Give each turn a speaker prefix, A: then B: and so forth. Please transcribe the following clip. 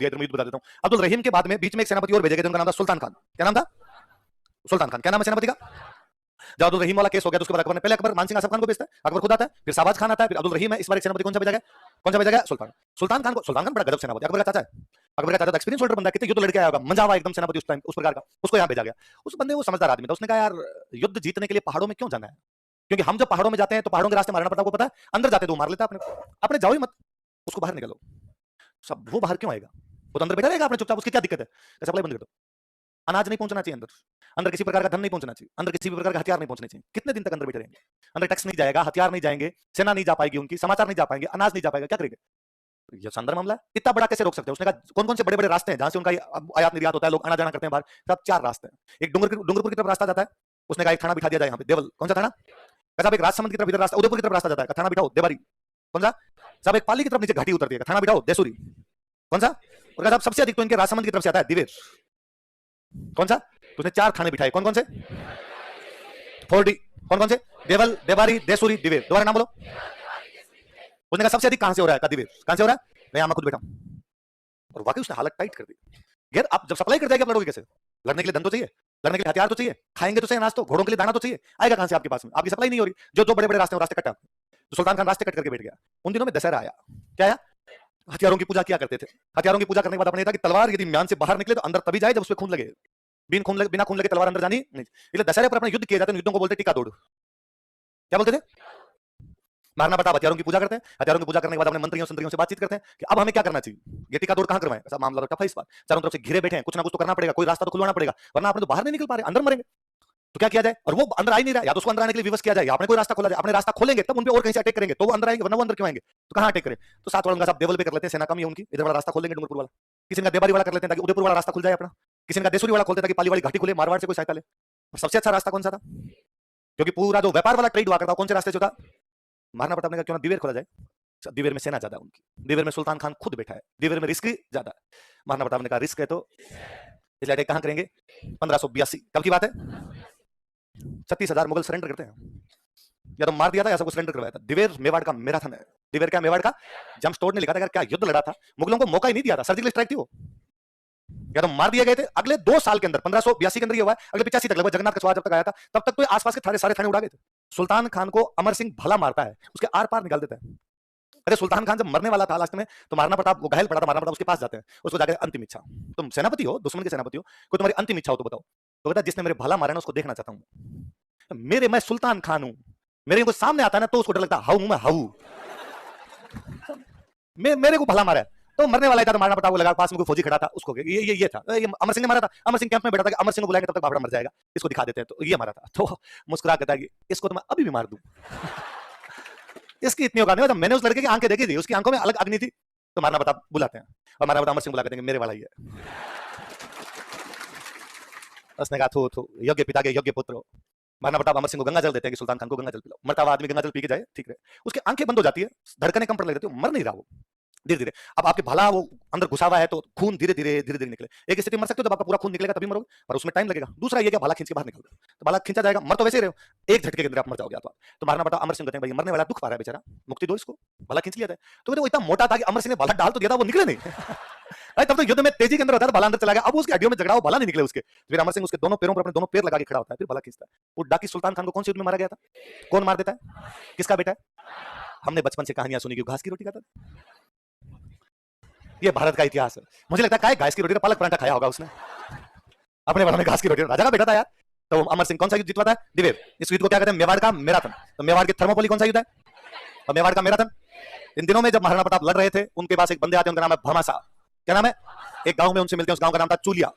A: दिया, इधर मैं युद्ध बता देता हूँ। अब्दुल रहीम के बाद में बीच में एक सेनापति और भेजे गए थे, उनका नाम था सुल्तान खान। क्या नाम था? सुल्तान खान। क्या नाम है सेनापति का? जब अब्दुल रहीम वाला केस हो गया तो उसके बाद अकबर ने पहले अकबर मानसिंह आसफ खान को भेजता है, अकबर खुद आता है, फिर शाहबाज खान आता है, फिर अब्दुल रहीम है। इस बार एक सेनापति कौन सा भेजा गया? कौन सा भेजा गया? सुल्तान। सुल्तान खान को, सुल्तान खान बड़ा गजब सेनापति, अकबर का चाचा है। अकबर का चाचा एक्सपीरियंस होल्डर बंदा है, कितने युद्ध लड़के आया होगा, मजा आवा एकदम सेनापति उस टाइम, उस प्रकार का। उसको यहाँ भेजा गया। उस बंदे वो समझदार आदमी था, उसने कहा यार युद्ध जीतने के लिए पहाड़ों में क्यों जाना है? क्योंकि हम जब पहाड़ों में जाते हैं तो पहाड़ों के रास्ते मारना पड़ता है, आपको पता है। अंदर जाते तो मार लेता अपने, अपने जाओ ही मत, उसको बाहर निकालो। सब वो बाहर क्यों आएगा? वो तो अंदर बैठा रहेगा अपने चुपचाप, उसकी क्या दिक्कत है? सप्लाई बंद कर दो। अनाज नहीं पहुंचना चाहिए अंदर, अंदर किसी प्रकार का धन नहीं पहुंचना चाहिए, अंदर किसी भी प्रकार का हथियार नहीं पहुंचने चाहिए। कितने दिन तक अंदर बैठे रहेंगे? अंदर टैक्स नहीं जाएगा, हथियार नहीं जाएंगे, सेना नहीं जा पाएगी उनकी, समाचार नहीं जा पाएंगे, अनाज नहीं जा पाएगा, क्या करेंगे? ये शानदार मामला है। इतना बड़ा कैसे रोक सकते हैं? उसने कहा कौन कौन से बड़े बड़े रास्ते हैं जहां से उनका आयात निर्यात होता है, लोग आना जाना करते हैं बाहर? सब 4 रास्ते हैं। एक डूंगरपुर की तरफ रास्ता जाता है, उसने कहा एक थाना बिठा दिया जाए यहाँ पे, देवल। कौन सा थाना? साहब एक राजसमंद की तरफ इधर रास्ता, उदयपुर की तरफ रास्ता जाता है, थाना बिठाओ देवारी। कौन सा? साहब एक पाली की तरफ नीचे घाटी उतरती है, थाना बिठाओ देसूरी। कौन सा? और साहब सबसे अधिक तो इनके राजसमंद की तरफ से आता है दिवेर। कौन सा? तो उसने 4 थाने बिठाए, कौन कौन से? 4D। कौन कौन से? देवल, देवारी, देसूरी, दिवेर। दोबारा नाम बोलो। उसने कहा सबसे अधिक कहां से हो रहा है? दिवेर। कहां से हो रहा है? मैं यहां खुद बैठा हूं। और वाकई उसने हालत टाइट कर दी। यार आप जब सप्लाई कर जाएगी, आप लड़ोगे कैसे? लड़ने के लिए धन तो चाहिए, लड़ने के लिए हथियार तो चाहिए, खाएंगे तो सही अनाज, तो घोड़ों के लिए दाना तो चाहिए, आएगा कहां से आपके पास में? आपकी सप्लाई नहीं हो रही। जो जो बड़े बड़े रास्ते रास्ते कटा, तो सुल्तान खान रास्ते कट करके बैठ गया। उन दिनों में दशहरा आया। क्या आया? हथियारों की पूजा किया करते थे। हथियारों की पूजा करने के बाद अपने था कि तलवार यदि म्यान से बाहर निकले तो अंदर तभी जाए जब उसमें खून लगे। बिना खून लगे तलवार अंदर जानी नहीं। इसलिए दशहरे पर अपने युद्ध किए जाते हैं, युद्धों को बोलते टीका तोड़। क्या बोलते थे? मारना पड़ता। हथियारों की पूजा करते हैं, हथियारों की पूजा करने के बाद अपने मंत्रियों संतरियों से बातचीत करते हैं कि अब हमें क्या करना चाहिए, ये टीका तोड़ कहां करवाएं? ऐसा मामला तो टफ है इस बार, चारों तरफ से घिरे बैठे हैं, कुछ ना कुछ तो करना पड़ेगा, कोई रास्ता तो खुलवाना पड़ेगा, वरना आपने तो बाहर नहीं निकल पा रहे, अंदर मरेंगे। तो क्या किया जाए? और वो अंदर आ ही नहीं रहा, या तो उसको अंदर आने के लिए विवश किया जाए, या आपने कोई रास्ता खोला जाए। अपने रास्ता खोलेंगे तब उन पे और कहीं से अटैक करेंगे तो वो अंदर आएंगे, वरना वो अंदर क्यों आएंगे? तो कहां अटैक करें? तो साथ वालों का सब देवल पे कर लेते हैं, सेना कम है उनकी, इधर वाला रास्ता खोल लेंगे डूंगरपुर वाला। किसी का देवारी वाला कर लेते हैं ताकि उदयपुर वाला रास्ता खुल जाए अपना। किसी का देसूरी वाला खोलते हैं ताकि पाली वाली घाटी खुले, मारवाड़ से कोई सहायता ले। और सबसे अच्छा रास्ता कौन सा था? क्योंकि पूरा जो व्यापार वाला ट्रेड हुआ करता, कौन से रास्ते से था? मारना पड़ता। अपने क्यों ना दिवेर खोला जाए। दिवेर में सेना ज्यादा है उनकी, दिवेर में सुल्तान खान खुद बैठा है, दिवेर में रिस्क ज्यादा है। मारना पड़ता। हमने कहा रिस्क है तो इसलिए अटैक कहां करेंगे? 1582 कब की बात है? 36,000 मुगल सरेंडर करते हैं, या तो मार दिया था या सबको सरेंडर करवाया था। दिवेर मेवाड़ का मैराथन है। दिवेर क्या मेवाड़ का? जमस्टोड ने लिखा था यार क्या युद्ध लड़ा था, मुगलों को मौका ही नहीं दिया था, सर्जिकल स्ट्राइक थी वो, या तो मार दिए गए थे। अगले 2 साल के अंदर 1582 के अंदर ये हुआ है, अगले 85 तक लगभग जगन्नाथ कछवाहा जब तक आया था तब तक तो आसपास के सारे थाने उड़ा गए थे। सुल्तान खान को अमर सिंह भला मारता है, उसके आर पार निकाल देता है। अरे सुल्तान खान जब मरने वाला था लास्ट में तो मारना पड़ता, वो घायल पड़ा था, मारना पड़ता, उसके पास जाते हैं, उसको जाकर अंतिम इच्छा, तुम सेनापति हो, दुश्मन के सेनापति हो, कोई तुम्हारी अंतिम इच्छा हो तो बताओ। तो कहता जिसने मेरे भला मारा ना उसको देखना चाहता हूं। मैं सुल्तान खान हूं, मेरे को सामने आता है ना तो उसको डर लगता, हाउ मैं हाउ, मेरे को भला मारा है तो मरने वाला था तो मारना पड़ता। वो लगा पास में कोई फौजी खड़ा था, उसको ये था, ये अमर सिंह ने मारा था। अमर सिंह कैंप में बैठा था कि अमर सिंह को बुलाएंगे तब तक बाबरा मर जाएगा, इसको दिखा देते हैं, तो ये मारा था। तो मुस्कुरा कहता है इसको तो मैं अभी भी मार दूं। इसकी इतनी औकात नहीं। जब मैंने उस लड़के की आंखें देखी थी, उसकी आंखों में अलग अग्नि थी, तो मारना पड़ता बुलाते हैं, और मारना पड़ता अमर सिंह बुला कहते हैं मेरे वाला ही है। उसने कहा थू योग्य पिता के योग्य पुत्र हो। मारना पड़ता अमर सिंह को गंगा जल देते हैं कि सुल्तान खान को गंगा जल पिलाओ। मरता हुआ आदमी गंगा जल पी के जाए ठीक रहे, उसकी आंखें बंद हो जाती है, धड़कनें कम पड़ने लगती है, मर नहीं रहा वो धीरे धीरे। अब आपके भला वो अंदर घुसा हुआ है तो खून धीरे धीरे निकले। एक स्थिति मर सकते हो जब आपका पूरा खून निकलेगा तभी मरोगे, पर उसमें टाइम लगेगा। दूसरा ये क्या भला खींच के बाहर निकल गया तो भला खींचा जाएगा, मर तो वैसे ही रहे हो, एक झटके के अंदर आप मर जाओगे। तो मारना पड़ता अमर सिंह कहते हैं भाई मरने वाला दुख पा रहा है बेचारा, मुक्ति दो इसको, भला खींच लिया जाए। तो वो इतना मोटा था कि अमर सिंह ने भला डाल तो दिया था, वो निकले नहीं। तब तो युद्ध में तेजी के अंदर होता है, भला अंदर चला गया, अब उसकी हड्डियों में झगड़ा हो, भला नहीं निकले उसके। फिर अमर सिंह उसके दोनों पैरों पर अपने दोनों पैर लगा के खड़ा होता है, फिर भला खींचता है। वो डाकी सुल्तान खान को कौन से युद्ध में मारा गया था? कौन मार देता है? किसका बेटा है? हमने बचपन से कहानियां सुनी कि घास की रोटी खाता था। ये भारत का इतिहास है। मुझे लगता है घास की रोटी का पालक पराठा खाया होगा उसने अपने बारे में। घास की रोटी राजा का बेटा था यार। तो अमर सिंह कौन सा युद्ध जितवाता है? दिवेर। इस युद्ध को क्या कहते हैं? मेवाड़ का मैराथन। तो मेवाड़ की थर्मोपोली कौन सा युद्ध है? और मेवाड़ का मैराथन। इन दिनों में जब महाराणा प्रताप लड़ रहे थे, उनके पास एक बंदे आते हैं, उनका नाम है भमासा। क्या नाम है? एक गांव में उनसे मिलते हैं, उस गांव का नाम था चूलिया।